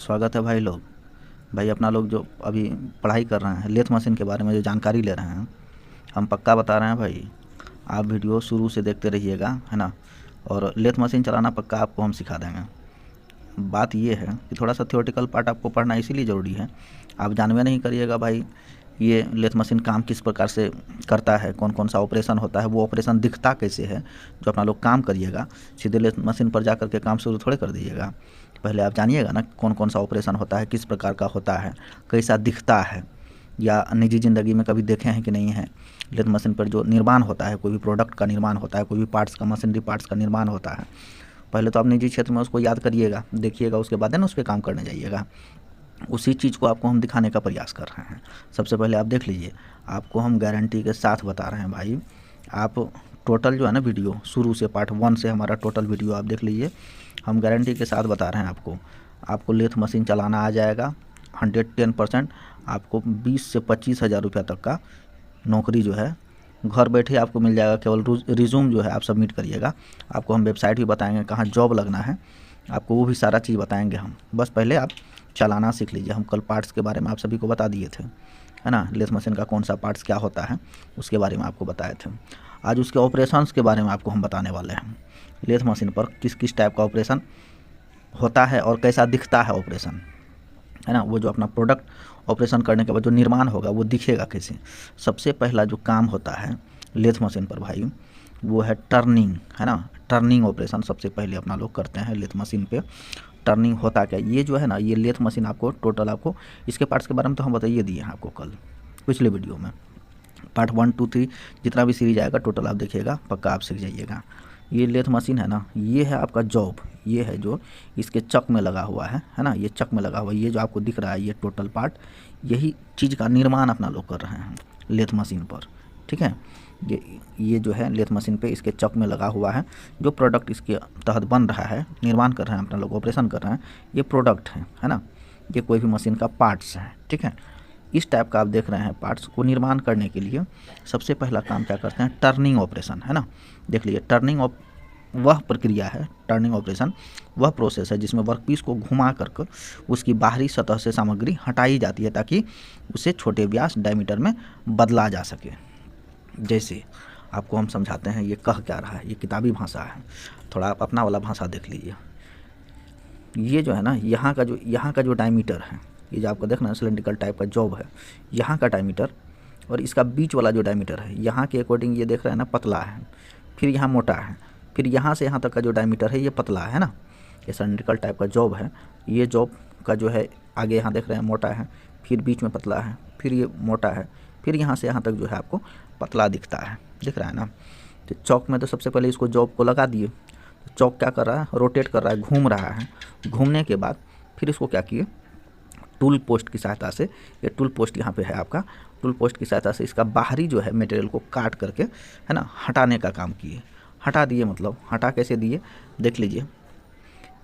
स्वागत है भाई लोग। भाई अपना लोग जो अभी पढ़ाई कर रहे हैं लेथ मशीन के बारे में जो जानकारी ले रहे हैं, हम पक्का बता रहे हैं भाई। आप वीडियो शुरू से देखते रहिएगा, है ना। और लेथ मशीन चलाना पक्का आपको हम सिखा देंगे। बात ये है कि थोड़ा सा थ्योरेटिकल पार्ट आपको पढ़ना इसीलिए ज़रूरी है। आप जानवे नहीं करिएगा भाई ये लेथ मशीन काम किस प्रकार से करता है, कौन कौन सा ऑपरेशन होता है, वो ऑपरेशन दिखता कैसे है। जो अपना लोग काम करिएगा सीधे लेथ मशीन पर जा कर के काम शुरू थोड़े कर दीजिएगा। पहले आप जानिएगा ना कौन कौन सा ऑपरेशन होता है, किस प्रकार का होता है, कैसा दिखता है, या निजी ज़िंदगी में कभी देखे हैं कि नहीं है। लेथ मशीन पर जो निर्माण होता है, कोई भी प्रोडक्ट का निर्माण होता है, कोई भी पार्ट्स का, मशीनरी पार्ट्स का निर्माण होता है, पहले तो आप निजी क्षेत्र में उसको याद करिएगा, देखिएगा, उसके बाद है ना उस पर काम करने जाइएगा। उसी चीज़ को आपको हम दिखाने का प्रयास कर रहे हैं। सबसे पहले आप देख लीजिए, आपको हम गारंटी के साथ बता रहे हैं भाई। आप टोटल जो है ना वीडियो शुरू से पार्ट 1 से हमारा टोटल वीडियो आप देख लीजिए। हम गारंटी के साथ बता रहे हैं आपको लेथ मशीन चलाना आ जाएगा 110%। आपको 20 से 25 हज़ार रुपया तक का नौकरी जो है घर बैठे आपको मिल जाएगा। केवल रिज्यूम जो है आप सबमिट करिएगा। आपको हम वेबसाइट भी बताएंगे कहाँ जॉब लगना है, आपको वो भी सारा चीज़ बताएंगे हम। बस पहले आप चलाना सीख लीजिए। हम कल पार्ट्स के बारे में आप सभी को बता दिए थे, है ना। लेथ मशीन का कौन सा पार्ट्स क्या होता है उसके बारे में आपको बताए थे। आज उसके ऑपरेशंस के बारे में आपको हम बताने वाले हैं। लेथ मशीन पर किस किस टाइप का ऑपरेशन होता है और कैसा दिखता है ऑपरेशन, है ना। वो जो अपना प्रोडक्ट ऑपरेशन करने के बाद जो निर्माण होगा वो दिखेगा कैसे। सबसे पहला जो काम होता है लेथ मशीन पर भाई वो है टर्निंग, है ना। टर्निंग ऑपरेशन सबसे पहले अपना लोग करते हैं लेथ मशीन पे। टर्निंग होता क्या, ये जो है ना, ये लेथ मशीन आपको टोटल आपको इसके पार्ट्स के बारे में तो हम बताइए दिए हैं आपको कल पिछले वीडियो में। पार्ट 1 2 3 जितना भी सीरीज आएगा टोटल आप देखिएगा, पक्का आप सीख जाइएगा। ये लेथ मशीन है ना, ये है आपका जॉब। ये है जो इसके चक में लगा हुआ है ना। ये चक में लगा हुआ है, ये जो आपको दिख रहा है ये टोटल पार्ट, यही चीज़ का निर्माण अपना लोग कर रहे हैं लेथ मशीन पर, ठीक है। ये जो है लेथ मशीन पे इसके चक में लगा हुआ है। जो प्रोडक्ट इसके तहत बन रहा है, निर्माण कर रहे हैं अपना लोग, ऑपरेशन कर रहे हैं, ये प्रोडक्ट है ना। ये कोई भी मशीन का पार्ट्स है, ठीक है। इस टाइप का आप देख रहे हैं पार्ट्स को निर्माण करने के लिए सबसे पहला काम क्या करते हैं, टर्निंग ऑपरेशन, है ना। देख लीजिए टर्निंग वह प्रक्रिया है, टर्निंग ऑपरेशन वह प्रोसेस है जिसमें वर्कपीस को घुमा कर उसकी बाहरी सतह से सामग्री हटाई जाती है ताकि उसे छोटे व्यास डायमीटर में बदला जा सके। जैसे आपको हम समझाते हैं ये कह क्या रहा है, ये किताबी भाषा है, थोड़ा आप अपना वाला भाषा देख लीजिए। ये जो है ना, यहाँ का जो डायमीटर है, ये जो आपको देखना सिलेंड्रिकल टाइप का जॉब है, यहाँ का डायमीटर और इसका बीच वाला जो डायमीटर है, यहाँ के अकॉर्डिंग ये देख रहे हैं ना पतला है, फिर यहाँ मोटा है, फिर यहाँ से यहाँ तक का जो डायमीटर है ये पतला है ना। ये सिलेंड्रिकल टाइप का जॉब है। ये जॉब का जो है आगे यहाँ देख रहे हैं मोटा है, फिर बीच में पतला है, फिर ये मोटा है, फिर यहाँ से यहाँ तक जो है आपको पतला दिखता है, दिख रहा है ना। तो चौक में तो सबसे पहले इसको जॉब को लगा दिए, तो चौक क्या कर रहा है, रोटेट कर रहा है, घूम रहा है। घूमने के बाद फिर इसको क्या किए, टूल पोस्ट की सहायता से, ये टूल पोस्ट यहाँ पे है आपका, टूल पोस्ट की सहायता से इसका बाहरी जो है मटेरियल को काट करके, है ना, हटाने का काम किए। हटा दिए, मतलब हटा कैसे दिए देख लीजिए।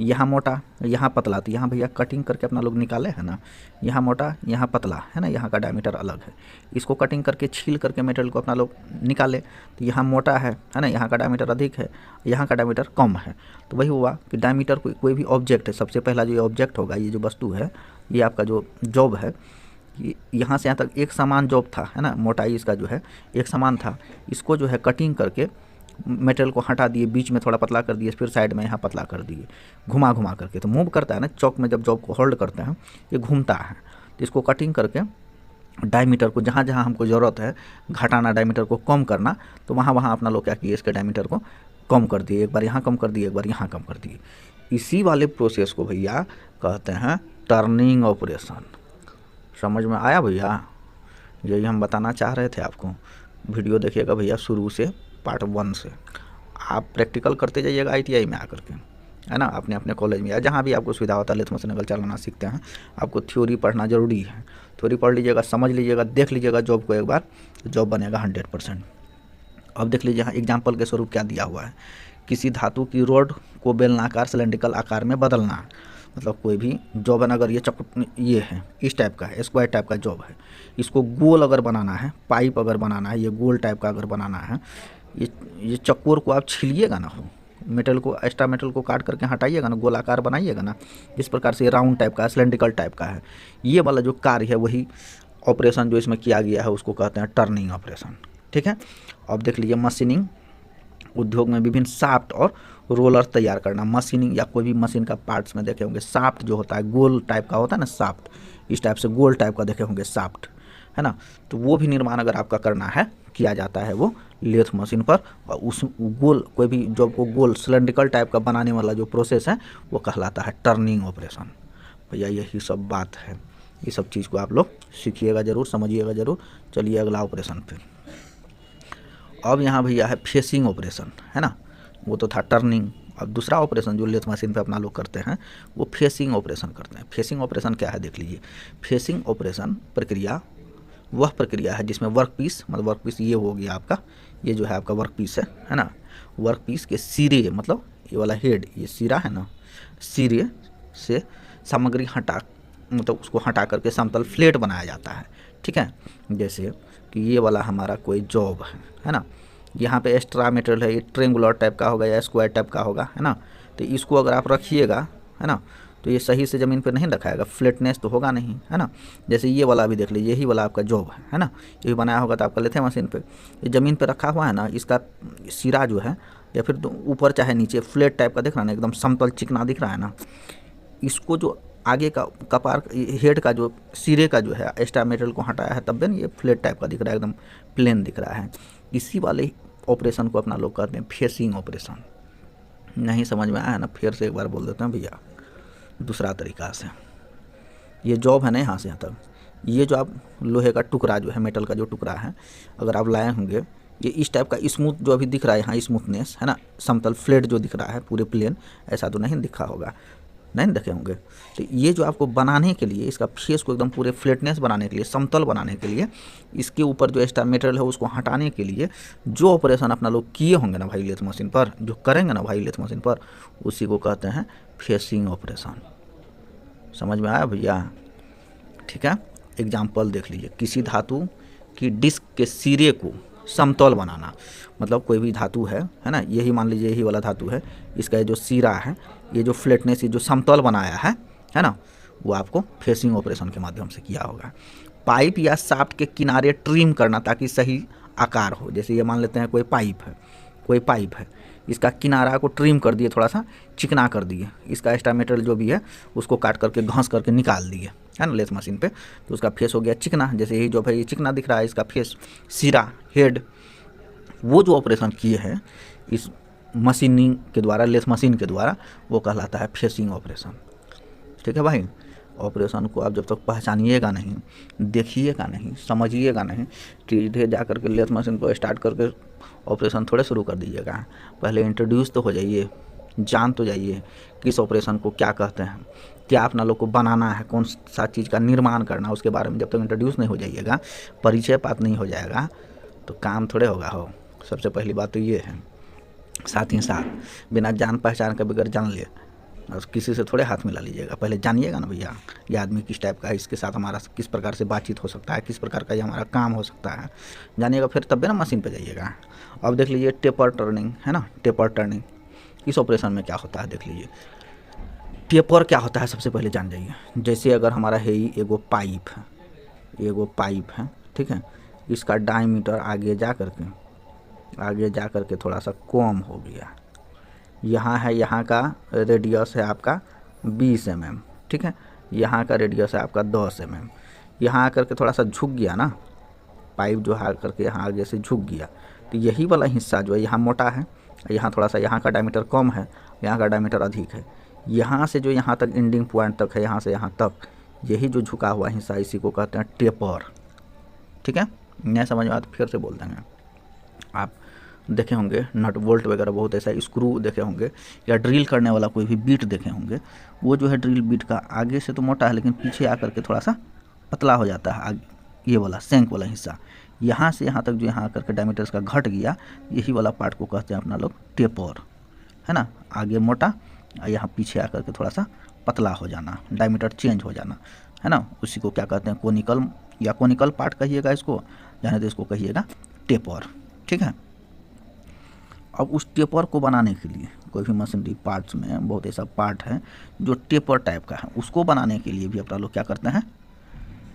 यहाँ मोटा यहाँ पतला, तो यहाँ भैया कटिंग करके अपना लोग निकाले है ना। यहाँ मोटा यहाँ पतला है ना, यहाँ का डायमीटर अलग है। इसको कटिंग करके छील करके मटेरियल को अपना लोग निकाले, तो यहाँ मोटा है ना, यहाँ का डायमीटर अधिक है, यहाँ का डायमीटर कम है। तो वही हुआ कि डायमीटर कोई भी ऑब्जेक्ट है, सबसे पहला जो ये ऑब्जेक्ट होगा, ये जो वस्तु है, ये आपका जो जॉब है, यहाँ से यहाँ तक एक समान जॉब था, है ना। मोटाई इसका जो है एक समान था। इसको जो है कटिंग करके मटेरियल को हटा दिए, बीच में थोड़ा पतला कर दिए, फिर साइड में यहाँ पतला कर दिए, घुमा घुमा करके। तो मूव करता है ना चौक में, जब जॉब को होल्ड करते हैं ये घूमता है। तो इसको कटिंग करके डायमीटर को जहाँ जहाँ हमको ज़रूरत है घटाना, डायमीटर को कम करना, तो वहाँ वहाँ अपना लोग क्या किए, इसके डायमीटर को कम कर दिए। एक बार यहाँ कम कर दिए, एक बार यहाँ कम कर दिए। इसी वाले प्रोसेस को भैया कहते हैं टर्निंग ऑपरेशन। समझ में आया भैया? यही हम बताना चाह रहे थे आपको। वीडियो देखिएगा भैया शुरू से, पार्ट 1 से। आप प्रैक्टिकल करते जाइएगा ITI में आकर के, है ना, अपने अपने कॉलेज में या जहाँ भी आपको सुविधा होता है। लेथ मशीन अगर चलाना सीखते हैं, आपको थ्योरी पढ़ना ज़रूरी है। थ्योरी पढ़ लीजिएगा, समझ लीजिएगा, देख लीजिएगा जॉब को एक बार, तो जॉब बनेगा 100%। अब देख लीजिए यहाँ एग्जाम्पल के स्वरूप क्या दिया हुआ है, किसी धातु की रोड को बेलनाकार सिलेंड्रिकल आकार में बदलना। मतलब कोई भी जॉब है ना, अगर ये है इस टाइप का है, स्क्वायर टाइप का जॉब है, इसको गोल अगर बनाना है, पाइप अगर बनाना है, ये गोल टाइप का अगर बनाना है, ये चक्कोर को आप छीलिएगा ना, हो मेटल को, एक्स्ट्रा मेटल को काट करके हटाइएगा ना, गोलाकार बनाइएगा ना, इस प्रकार से राउंड टाइप का, सिलेंड्रिकल टाइप का है। ये वाला जो कार्य है वही ऑपरेशन जो इसमें किया गया है उसको कहते हैं टर्निंग ऑपरेशन। ठीक है। अब देख लीजिए मशीनिंग उद्योग में विभिन्न शाफ्ट और रोलर तैयार करना। मशीनिंग या कोई भी मशीन का पार्ट्स में देखे होंगे शाफ्ट जो होता है गोल टाइप का होता है ना, शाफ्ट इस टाइप से गोल टाइप का देखे होंगे शाफ्ट, है ना। तो वो भी निर्माण अगर आपका करना है किया जाता है वो लेथ मशीन पर, और उस गोल कोई भी जो आपको गोल सिलेंड्रिकल टाइप का बनाने वाला जो प्रोसेस है वो कहलाता है टर्निंग ऑपरेशन। भैया यही सब बात है, ये सब चीज़ को आप लोग सीखिएगा जरूर, समझिएगा जरूर। चलिए अगला ऑपरेशन पे। अब यहाँ भैया है फेसिंग ऑपरेशन, है ना, वो तो था टर्निंग। अब दूसरा ऑपरेशन जो लेथ मशीन पे अपना लोग करते हैं वो फेसिंग ऑपरेशन करते हैं। फेसिंग ऑपरेशन क्या है देख लीजिए। फेसिंग ऑपरेशन प्रक्रिया वह प्रक्रिया है जिसमें वर्क पीस, मतलब वर्क पीस ये हो गया आपका, ये जो है आपका वर्क पीस है ना, वर्क पीस के सिरे, मतलब ये वाला हेड, ये सिरा है ना, सिरे से सामग्री हटा, मतलब उसको हटा करके समतल फ्लेट बनाया जाता है। ठीक है। जैसे कि ये वाला हमारा कोई जॉब है ना, यहाँ पे एक्स्ट्रा मटेरियल है, ये ट्रेंगुलर टाइप का होगा या स्क्वायर टाइप का होगा, है ना। तो इसको अगर आप रखिएगा, है ना, तो ये सही से ज़मीन पे नहीं रखाएगा, फ्लैटनेस तो होगा नहीं, है ना। जैसे ये वाला भी देख लीजिए, यही वाला आपका जॉब है ना, ये भी बनाया होगा तो आपका लेथे मशीन पे, ये ज़मीन पे रखा हुआ है ना, इसका सिरा जो है या फिर तो ऊपर चाहे नीचे फ्लैट टाइप का दिख रहा है ना, एकदम समतल चिकना दिख रहा है ना, इसको जो आगे का कपार हेड का जो सिरे का जो है एक्स्ट्रा मटेरियल को हटाया है तब भी ये फ्लैट टाइप का दिख रहा है, एकदम प्लेन दिख रहा है। इसी वाले ऑपरेशन को अपना लोग कहते हैं फेसिंग ऑपरेशन। नहीं समझ में आया ना, फिर से एक बार बोल देते हैं भैया दूसरा तरीका से। ये जॉब है ना यहाँ से यहाँ तक, ये जो आप लोहे का टुकड़ा जो है, मेटल का जो टुकड़ा है, अगर आप लाए होंगे, ये इस टाइप का स्मूथ जो अभी दिख रहा है यहाँ, स्मूथनेस है ना, समतल फ्लैट जो दिख रहा है पूरे प्लेन, ऐसा तो नहीं दिखा होगा, नहीं देखे होंगे। तो ये जो आपको बनाने के लिए, इसका फेस को एकदम पूरे फ्लैटनेस बनाने के लिए, समतल बनाने के लिए, इसके ऊपर जो एक्स्ट्रा मटेरियल है उसको हटाने के लिए जो ऑपरेशन अपना लोग किए होंगे ना भाई लेथ मशीन पर, जो करेंगे ना भाई लेथ मशीन पर, उसी को कहते हैं फेसिंग ऑपरेशन। समझ में आया भैया। ठीक है। एग्जाम्पल देख लीजिए, किसी धातु की डिस्क के सिरे को समतल बनाना, मतलब कोई भी धातु है ना, यही मान लीजिए यही वाला धातु है, इसका ये जो सिरा है, ये जो फ्लैटनेस, ये जो समतल बनाया है ना, वो आपको फेसिंग ऑपरेशन के माध्यम से किया होगा। पाइप या शाफ्ट के किनारे ट्रिम करना ताकि सही आकार हो। जैसे ये मान लेते हैं कोई पाइप है, इसका किनारा को ट्रिम कर दिए, थोड़ा सा चिकना कर दिए, इसका एक्स्ट्रा मटेरियल जो भी है उसको काट करके घास करके निकाल दिए, है ना, लेथ मशीन पे, तो उसका फेस हो गया चिकना। जैसे यही जो भाई चिकना दिख रहा है, इसका फेस, सिरा, हेड, वो जो ऑपरेशन किए हैं इस मशीनिंग के द्वारा, लेथ मशीन के द्वारा, वो कहलाता है फेसिंग ऑपरेशन। ठीक है भाई। ऑपरेशन को आप जब तक पहचानिएगा नहीं, देखिएगा नहीं, समझिएगा नहीं, सीधे जा करके लेथ मशीन को स्टार्ट करके ऑपरेशन थोड़े शुरू कर दीजिएगा। पहले इंट्रोड्यूस तो हो जाइए, जान तो जाइए किस ऑपरेशन को क्या कहते हैं, क्या अपना लोग को बनाना है, कौन सा चीज़ का निर्माण करना, उसके बारे में जब तक इंट्रोड्यूस नहीं हो जाइएगा, परिचय पात नहीं हो जाएगा, तो काम थोड़े होगा हो। सबसे पहली बात तो ये है। साथ ही साथ बिना जान पहचान के बगैर जान लिए और किसी से थोड़े हाथ मिला लीजिएगा, पहले जानिएगा ना भैया ये आदमी किस टाइप का है, इसके साथ हमारा किस प्रकार से बातचीत हो सकता है, किस प्रकार का ये हमारा काम हो सकता है, जानिएगा, फिर तब भी ना मशीन पे जाइएगा। अब देख लीजिए टेपर टर्निंग, है ना, टेपर टर्निंग, इस ऑपरेशन में क्या होता है देख लीजिए। टेपर क्या होता है सबसे पहले जान जाइए। जैसे अगर हमारा है ही एगो पाइप है, ठीक है, इसका डायमीटर आगे जा करके थोड़ा सा कम हो गया, यहाँ है, यहाँ का रेडियस है आपका 20 mm, ठीक है, यहाँ का रेडियस है आपका 10 mm, यहाँ आकर के थोड़ा सा झुक गया ना, पाइप जो है करके यहाँ आगे से झुक गया, तो यही वाला हिस्सा जो है यहाँ मोटा है, यहाँ थोड़ा सा, यहाँ का डायमीटर कम है, यहाँ का डायमीटर अधिक है, यहाँ से जो यहाँ तक एंडिंग पॉइंट तक है, यहाँ से यहाँ तक, यही जो झुका हुआ हिस्सा, इसी को कहते हैं टेपर। ठीक है। नहीं समझ में आया तो फिर से बोल देंगे। आप देखे होंगे नट बोल्ट वगैरह बहुत ऐसा स्क्रू देखे होंगे, या ड्रिल करने वाला कोई भी बीट देखे होंगे, वो जो है ड्रिल बीट का आगे से तो मोटा है लेकिन पीछे आकर के थोड़ा सा पतला हो जाता है, ये वाला सेंक वाला हिस्सा, यहाँ से यहाँ तक जो यहाँ आकर के डायमीटर का घट गया, यही वाला पार्ट को कहते हैं अपना लोग टेपर, है ना, आगे मोटा, यहाँ पीछे आकर के थोड़ा सा पतला हो जाना, डायमीटर चेंज हो जाना, है ना, उसी को क्या कहते हैं कोनिकल, या कोनिकल पार्ट कहिएगा इसको, यानी तो इसको कहिएगा टेपर। ठीक है। अब उस टेपर को बनाने के लिए कोई भी मशीनरी पार्ट्स में बहुत ऐसा पार्ट है जो टेपर टाइप का है, उसको बनाने के लिए भी अपना लोग क्या करते हैं,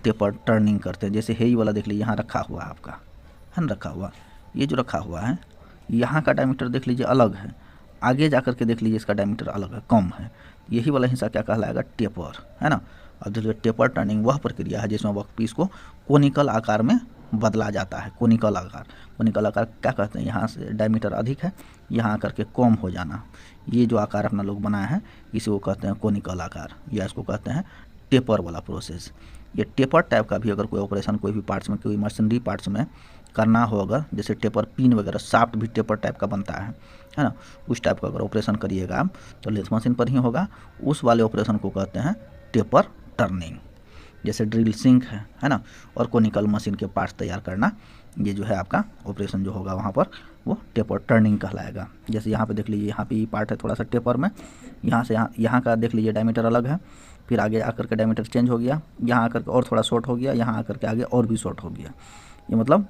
टेपर टर्निंग करते हैं। जैसे है ये वाला देख लीजिए, यहाँ रखा हुआ है आपका, है ना, रखा हुआ, ये जो रखा हुआ है यहाँ का डायमीटर देख लीजिए अलग है, आगे जा कर के देख लीजिए इसका डायमीटर अलग है, कम है। यही वाला हिस्सा क्या कहलाएगा, टेपर, है ना। अब देखिए टेपर टर्निंग वह प्रक्रिया है जिसमें वर्कपीस को कोनिकल आकार में बदला जाता है। कोनिकल आकार, कोनिकल आकार क्या कहते हैं, यहाँ से डायमीटर अधिक है, यहाँ करके कम हो जाना, ये जो आकार अपना लोग बनाया है इसी को कहते हैं कोनिकल आकार, या इसको कहते हैं टेपर वाला प्रोसेस। ये टेपर टाइप का भी अगर कोई ऑपरेशन कोई भी पार्ट्स में, कोई मशीनरी पार्ट्स में करना हो, अगर जैसे टेपर पिन वगैरह, शाफ्ट भी टेपर टाइप का बनता है ना, उस टाइप का अगर ऑपरेशन करिएगा आप तो लेथ मशीन पर ही होगा। उस वाले ऑपरेशन को कहते हैं टेपर टर्निंग। जैसे ड्रिल सिंक है ना, और कोनिकल मशीन के पार्ट्स तैयार करना, ये जो है आपका ऑपरेशन जो होगा वहाँ पर वो टेपर टर्निंग कहलाएगा। जैसे यहाँ पे देख लीजिए, यहाँ पे ये पार्ट है थोड़ा सा टेपर में, यहाँ से यहाँ का देख लीजिए डायमीटर अलग है, फिर आगे आकर के डायमीटर चेंज हो गया, यहाँ आकर के और थोड़ा शॉर्ट हो गया, यहाँ आकर के आगे और भी शॉर्ट हो गया, ये मतलब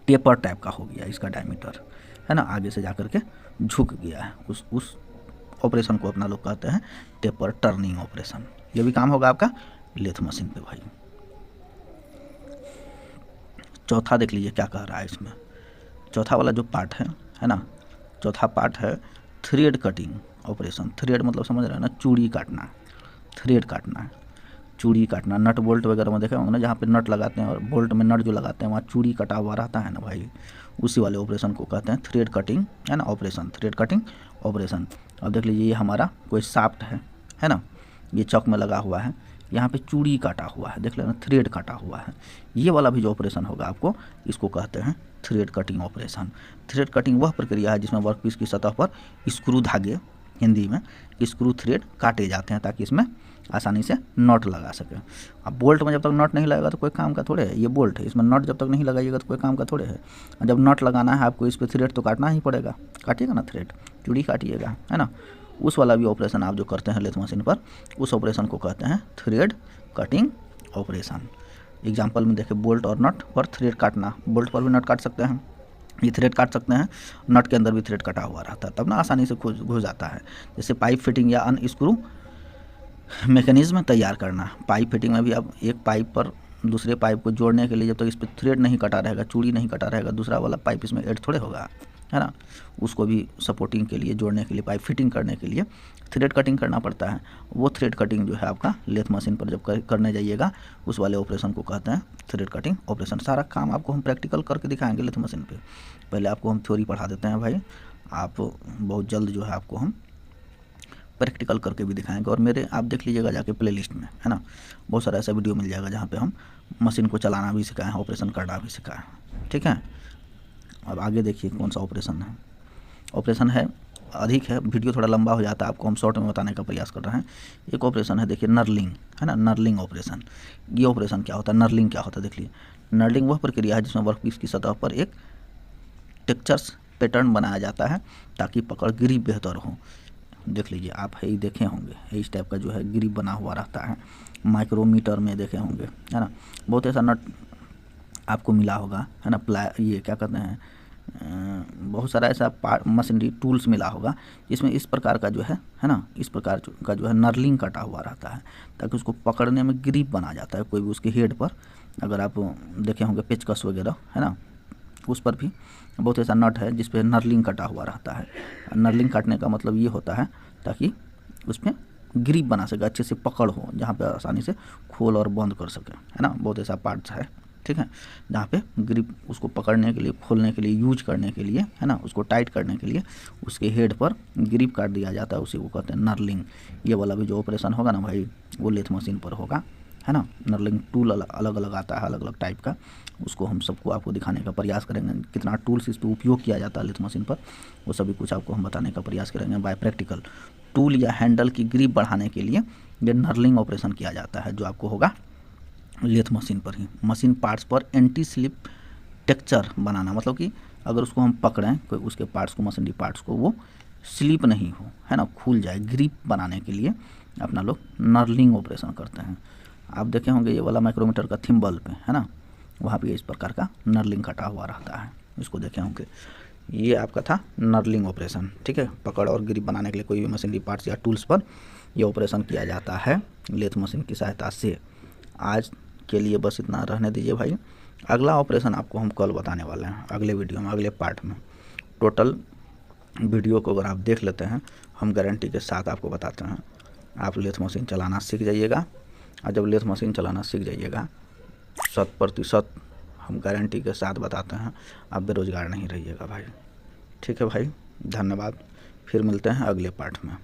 टेपर टाइप का हो गया इसका डायमीटर, है ना, आगे से जाकर के झुक गया है। उस ऑपरेशन को अपना लोग कहते हैं टेपर टर्निंग ऑपरेशन। ये भी काम होगा आपका लेथ मशीन पे भाई। चौथा देख लीजिए क्या कह रहा है इसमें, चौथा वाला जो पार्ट है ना, चौथा पार्ट है थ्रेड कटिंग ऑपरेशन। थ्रेड मतलब समझ रहे हैं ना, चूड़ी काटना, थ्रेड काटना है, चूड़ी काटना। नट बोल्ट वगैरह में देखे होंगे ना, जहाँ पे नट लगाते हैं और बोल्ट में नट जो लगाते हैं वहाँ चूड़ी कटा हुआ रहता है ना भाई, उसी वाले ऑपरेशन को कहते हैं थ्रेड कटिंग, है ना, ऑपरेशन, थ्रेड कटिंग ऑपरेशन। अब देख लीजिए ये हमारा कोई शाफ्ट है ना, ये चौक में लगा हुआ है, यहाँ पे चूड़ी काटा हुआ है, देख लेना थ्रेड काटा हुआ है। ये वाला भी जो ऑपरेशन होगा आपको, इसको कहते हैं thread cutting operation. Thread cutting वह प्रक्रिया है जिसमें वर्कपीस की सतह पर स्क्रू धागे, हिंदी में स्क्रू थ्रेड काटे जाते हैं ताकि इसमें आसानी से नट लगा सके। अब बोल्ट में जब तक नट नहीं लगेगा तो कोई काम का थोड़े है, ये बोल्ट है, इसमें नट जब तक नहीं लगाइएगा तो कोई काम का थोड़े है। जब नट लगाना है आपको इस पर थ्रेड तो काटना ही पड़ेगा, काटिएगा ना थ्रेड, चूड़ी काटिएगा, है ना। उस वाला भी ऑपरेशन आप जो करते हैं लेथ मशीन पर, उस ऑपरेशन को कहते हैं थ्रेड कटिंग ऑपरेशन। एग्जाम्पल में देखें, बोल्ट और नट पर थ्रेड काटना, बोल्ट पर भी नट काट सकते हैं, ये थ्रेड काट सकते हैं, नट के अंदर भी थ्रेड कटा हुआ रहता है, तब ना आसानी से घुस जाता है। जैसे पाइप फिटिंग या अनस्क्रू मैकेनिज्म तैयार करना, पाइप फिटिंग में भी अब एक पाइप पर दूसरे पाइप को जोड़ने के लिए जब तक इस पर थ्रेड नहीं कटा रहेगा, चूड़ी नहीं कटा रहेगा, दूसरा वाला पाइप इसमें ऐड थोड़े होगा, है ना। उसको भी सपोर्टिंग के लिए, जोड़ने के लिए, पाइप फिटिंग करने के लिए थ्रेड कटिंग करना पड़ता है। वो थ्रेड कटिंग जो है आपका लेथ मशीन पर जब करने जाइएगा, उस वाले ऑपरेशन को कहते हैं थ्रेड कटिंग ऑपरेशन। सारा काम आपको हम प्रैक्टिकल करके दिखाएंगे लेथ मशीन पे। पहले आपको हम थ्योरी पढ़ा देते हैं भाई, आप बहुत जल्द जो है आपको हम प्रैक्टिकल करके भी दिखाएंगे। और मेरे आप देख लीजिएगा जाके प्लेलिस्ट में, है ना, बहुत सारा ऐसा वीडियो मिल जाएगा जहाँ पे हम मशीन को चलाना भी सिखाएं, ऑपरेशन करना भी सिखाएं, ठीक है। अब आगे देखिए कौन सा ऑपरेशन है। ऑपरेशन है अधिक है, वीडियो थोड़ा लंबा हो जाता है, आपको हम शॉर्ट में बताने का प्रयास कर रहे हैं। एक ऑपरेशन है देखिए नर्लिंग, है ना, नर्लिंग ऑपरेशन। ये ऑपरेशन क्या होता है, नर्लिंग क्या होता है, देख लीजिए। नर्लिंग वह प्रक्रिया है जिसमें वर्कपीस की सतह पर एक टेक्सचर्स पैटर्न बनाया जाता है ताकि पकड़ ग्रिप बेहतर हो। देख लीजिए आप, है देखे होंगे इस टाइप का जो है ग्रिप बना हुआ रहता है, माइक्रोमीटर में देखे होंगे, है ना। बहुत ऐसा नट आपको मिला होगा, है ना, ये क्या कहते हैं, बहुत सारा ऐसा मशीनरी टूल्स मिला होगा जिसमें इस प्रकार का जो है ना, इस प्रकार का जो है नर्लिंग कटा हुआ रहता है ताकि उसको पकड़ने में ग्रिप बना जाता है। कोई भी उसके हेड पर अगर आप देखे होंगे पेचकस वगैरह, है ना, उस पर भी बहुत ऐसा नट है जिस पे नर्लिंग कटा हुआ रहता है। नर्लिंग काटने का मतलब ये होता है ताकि उसमें ग्रिप बना सके, अच्छे से पकड़ हो, जहाँ पे आसानी से खोल और बंद कर सके, है ना। बहुत ऐसा पार्ट्स है, ठीक है, जहाँ पे ग्रिप उसको पकड़ने के लिए, खोलने के लिए, यूज करने के लिए, है ना, उसको टाइट करने के लिए उसके हेड पर ग्रिप काट दिया जाता है, उसी को कहते हैं नर्लिंग। ये वाला भी जो ऑपरेशन होगा ना भाई, वो लेथ मशीन पर होगा, है ना। नर्लिंग टूल अलग अलग आता है, अलग अलग टाइप का, उसको हम सबको आपको दिखाने का प्रयास करेंगे। कितना टूल्स इस पर उपयोग किया जाता है लेथ मशीन पर, वो सभी कुछ आपको हम बताने का प्रयास करेंगे बाय प्रैक्टिकल। टूल या हैंडल की ग्रिप बढ़ाने के लिए ये नर्लिंग ऑपरेशन किया जाता है, जो आपको होगा लेथ मशीन पर ही। मशीन पार्ट्स पर एंटी स्लिप टेक्सचर बनाना, मतलब कि अगर उसको हम पकड़ें कोई उसके पार्ट्स को, मशीनरी पार्ट्स को, वो स्लिप नहीं हो, है ना, खुल जाए, ग्रिप बनाने के लिए अपना लोग नर्लिंग ऑपरेशन करते हैं। आप देखे होंगे ये वाला माइक्रोमीटर का थिम्बल पे, है ना, वहाँ पे इस प्रकार का नर्लिंग कटा हुआ रहता है, इसको देखे होंगे। ये आपका था नर्लिंग ऑपरेशन, ठीक है। पकड़ और ग्रिप बनाने के लिए कोई भी मशीनरी पार्ट्स या टूल्स पर ये ऑपरेशन किया जाता है लेथ मशीन की सहायता से। आज के लिए बस इतना रहने दीजिए भाई। अगला ऑपरेशन आपको हम कल बताने वाले हैं, अगले वीडियो में, अगले पार्ट में। टोटल वीडियो को अगर आप देख लेते हैं, हम गारंटी के साथ आपको बताते हैं, आप लेथ मशीन चलाना सीख जाइएगा। और जब लेथ मशीन चलाना सीख जाइएगा, 100% हम गारंटी के साथ बताते हैं, आप बेरोज़गार नहीं रहिएगा भाई। ठीक है भाई, धन्यवाद। फिर मिलते हैं अगले पार्ट में।